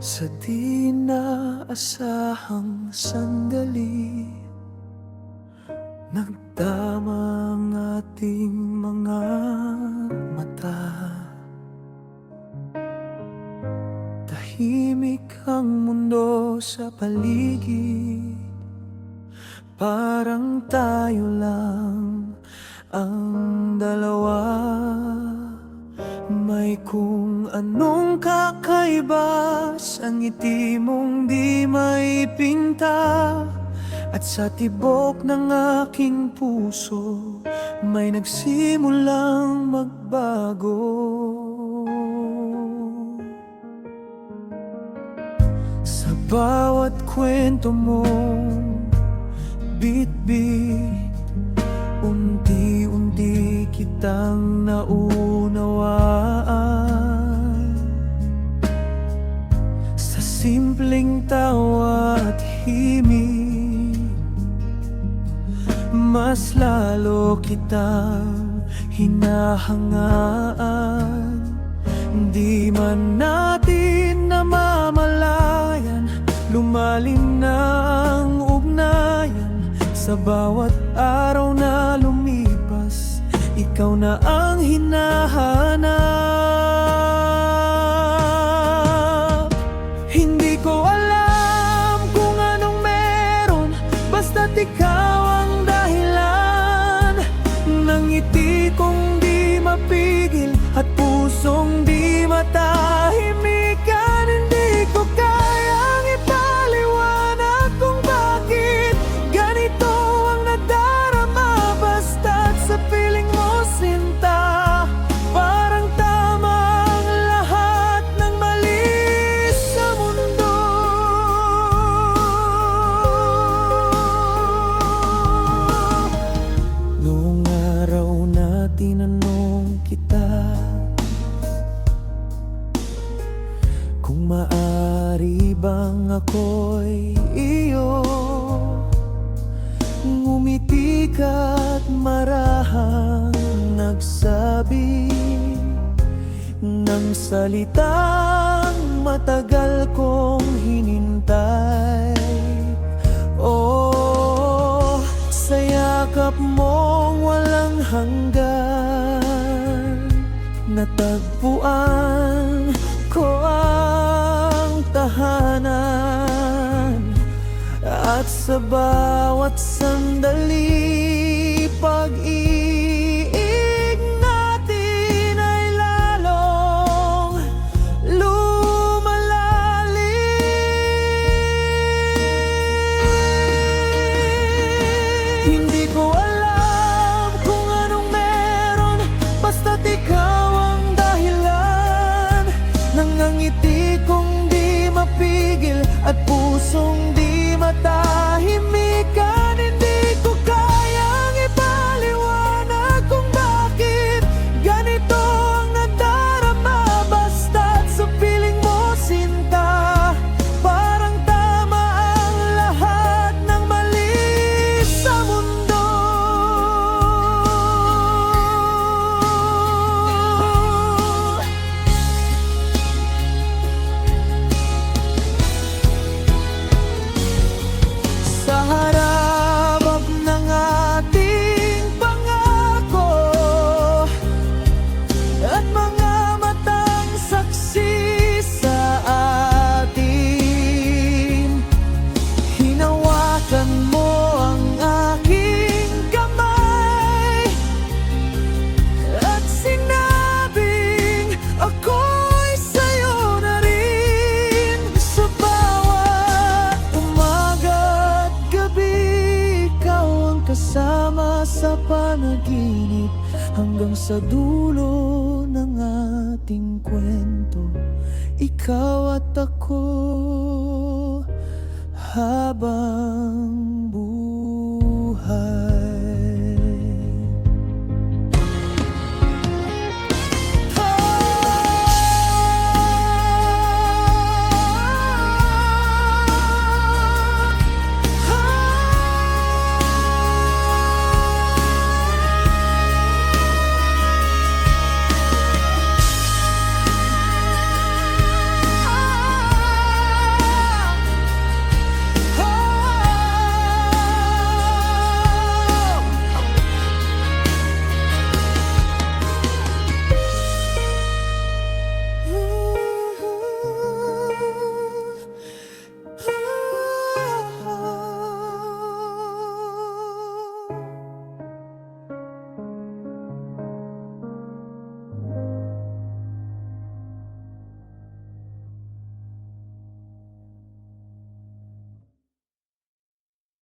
Sa di naasahang sandali, nagtama ang ating mga mata. Tahimik ang mundo sa paligid, parang tayo lang ang dalawa. May kung anong kakaiba sa ngiti mong di maipinta, at sa tibok ng aking puso may nagsimulang magbago. Sa bawat kwento mong bit-bit, unti-unti kitang naunawaan. Sa simpleng tawa at himig, mas lalo kitang hinahangaan. Di man natin namamalayan, lumalim na ang ugnayan. Sa bawat araw na lumipas, ikaw na ang hinahanap. Hindi ko alam kung anong meron, basta't ikaw ang dahilan ng ngiti kong di mapigil at pusong di matahimikan. Hindi ko kayang ipaliwanag kung bakit ganito ang nadarama, basta't sa piling mo sinta, parang tama ang lahat ng mali sa mundo. Noong araw na tinanong kita kung maaari bang ako'y iyo, ngumiti ka't marahang nagsabi ng salitang matagal kong hinintay. Oh, sa yakap mong walang hanggan, natagpuan ko ang tahanan. At sa bawat sandali, pag-iig natin ay lalong lumalalim. Hindi ko alam kung anong meron, basta't ikaw ang dahilan ng ngiti kong di mapigil at pusong di matahimikan. Hindi ko kayang ipaliwanag kung bakit ganito ang nadarama, basta't sa piling mo sinta, parang tama ang lahat ng mali sa mundo. Sa harap ng ating pangako at mga matang saksi sa atin, hinawakan mo ang aking kamay at sinabing ako'y sa'yo na rin. Sa bawat umaga at gabi, ikaw ang kasama sa panaginip, hanggang sa dulo ng ating kwento, ikaw at ako habang buhay.